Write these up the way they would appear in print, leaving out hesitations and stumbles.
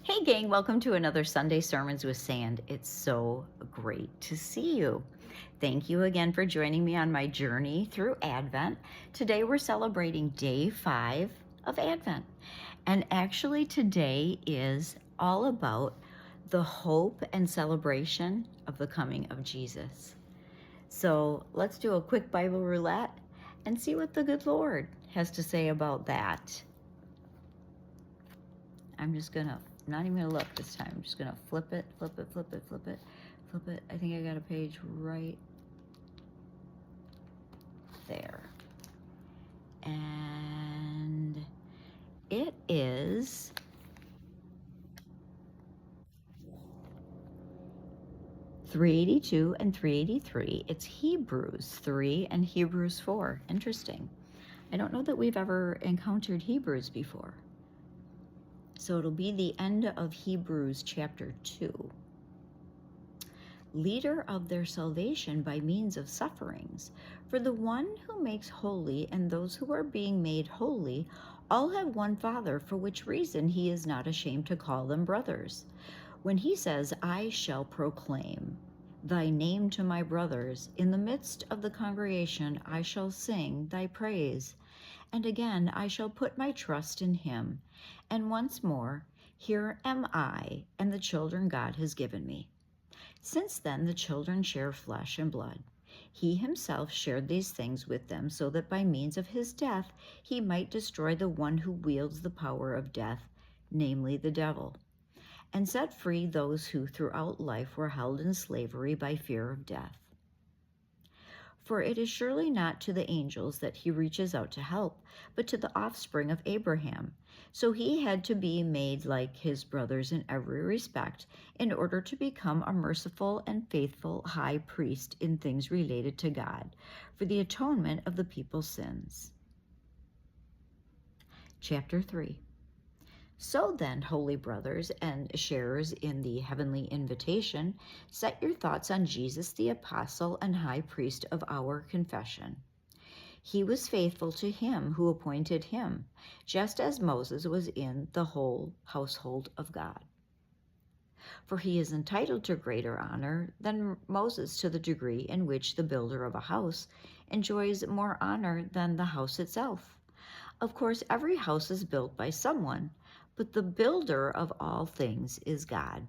Hey gang, welcome to another Sunday Sermons with Sand. It's so great to see you. Thank you again for joining me on my journey through Advent. Today we're celebrating day 5 of Advent. And actually today is all about the hope and celebration of the coming of Jesus. So let's do a quick Bible roulette and see what the good Lord has to say about that. I'm not even gonna look this time. I'm just gonna flip it. I think I got a page right there. And it is (382) and 383. It's Hebrews 3 and Hebrews 4. Interesting. I don't know that we've ever encountered Hebrews before. So it'll be the end of Hebrews chapter 2. Leader of their salvation by means of sufferings. For the one who makes holy and those who are being made holy all have one Father, for which reason he is not ashamed to call them brothers. When he says, I shall proclaim thy name to my brothers, in the midst of the congregation I shall sing thy praise. And again I shall put my trust in him. And once more, here am I and the children God has given me. Since then the children share flesh and blood. He himself shared these things with them, so that by means of his death he might destroy the one who wields the power of death, namely the devil, and set free those who throughout life were held in slavery by fear of death. For it is surely not to the angels that he reaches out to help, but to the offspring of Abraham. So he had to be made like his brothers in every respect, in order to become a merciful and faithful high priest in things related to God, for the atonement of the people's sins. Chapter 3. So then, holy brothers and sharers in the heavenly invitation, set your thoughts on Jesus, the apostle and high priest of our confession. He was faithful to him who appointed him, just as Moses was in the whole household of God. For he is entitled to greater honor than Moses, to the degree in which the builder of a house enjoys more honor than the house itself. Of course, every house is built by someone, but the builder of all things is God.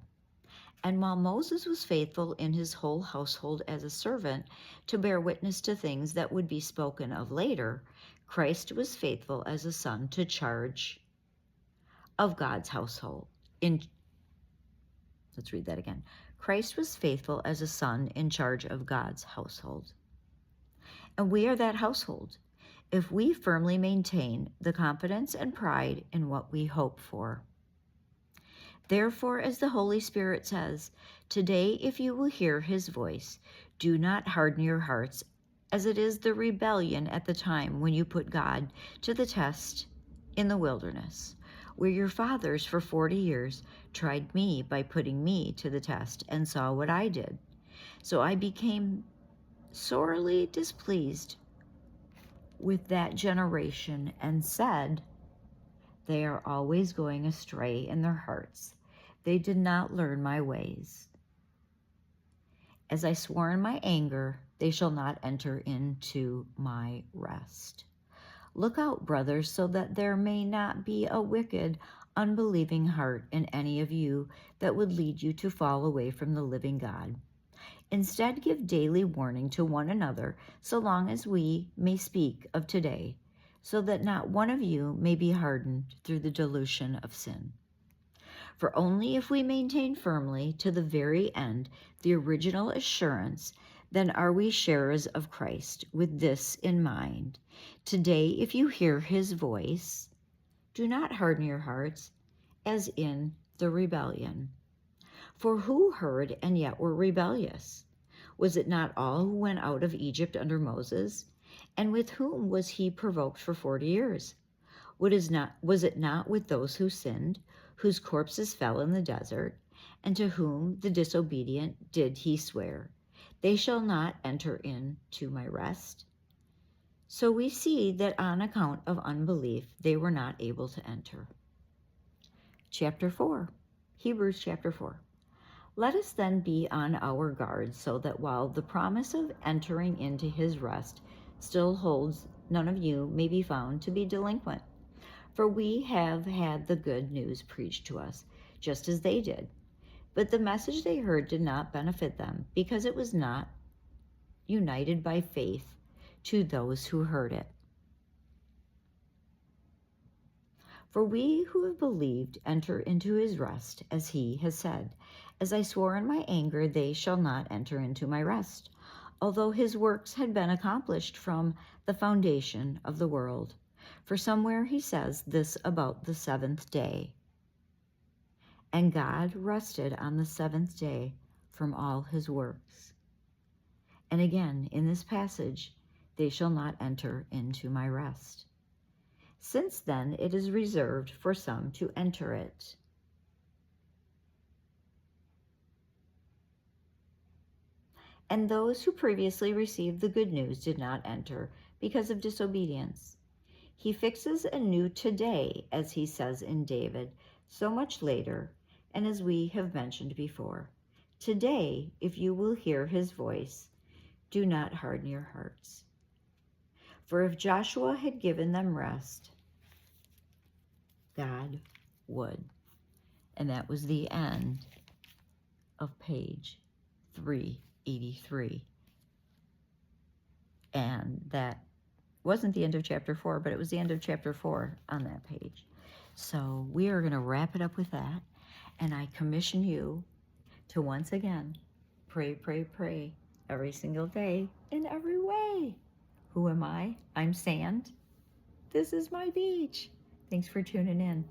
And while Moses was faithful in his whole household as a servant to bear witness to things that would be spoken of later, Christ was faithful as a son to charge of God's household. Let's read that again. Christ was faithful as a son in charge of God's household. And we are that household, if we firmly maintain the confidence and pride in what we hope for. Therefore, as the Holy Spirit says, today if you will hear his voice, do not harden your hearts, as it is the rebellion at the time when you put God to the test in the wilderness, where your fathers for 40 years tried me by putting me to the test and saw what I did. So I became sorely displeased with that generation and said, they are always going astray in their hearts. They did not learn my ways. As I swore in my anger, they shall not enter into my rest. Look out, brothers, so that there may not be a wicked, unbelieving heart in any of you that would lead you to fall away from the living God. Instead, give daily warning to one another, so long as we may speak of today, so that not one of you may be hardened through the delusion of sin. For only if we maintain firmly to the very end the original assurance, then are we sharers of Christ, with this in mind. Today, if you hear his voice, do not harden your hearts, as in the rebellion. For who heard and yet were rebellious? Was it not all who went out of Egypt under Moses? And with whom was he provoked for 40 years? Was it not with those who sinned, whose corpses fell in the desert, and to whom the disobedient did he swear, they shall not enter into my rest? So we see that on account of unbelief, they were not able to enter. Chapter 4. Hebrews chapter 4. Let us then be on our guard, so that while the promise of entering into his rest still holds, none of you may be found to be delinquent. For we have had the good news preached to us, just as they did. But the message they heard did not benefit them, because it was not united by faith to those who heard it. For we who have believed enter into his rest, as he has said, as I swore in my anger, they shall not enter into my rest, although his works had been accomplished from the foundation of the world. For somewhere he says this about the seventh day. And God rested on the seventh day from all his works. And again, in this passage, they shall not enter into my rest. Since then it is reserved for some to enter it. And those who previously received the good news did not enter because of disobedience. He fixes a new today, as he says in David, so much later, and as we have mentioned before. Today, if you will hear his voice, do not harden your hearts. For if Joshua had given them rest, God would. And that was the end of page 383. And that wasn't the end of chapter 4, but it was the end of chapter 4 on that page. So we are going to wrap it up with that. And I commission you to once again pray, pray, pray every single day in every way. Who am I? I'm sand. This is my beach. Thanks for tuning in.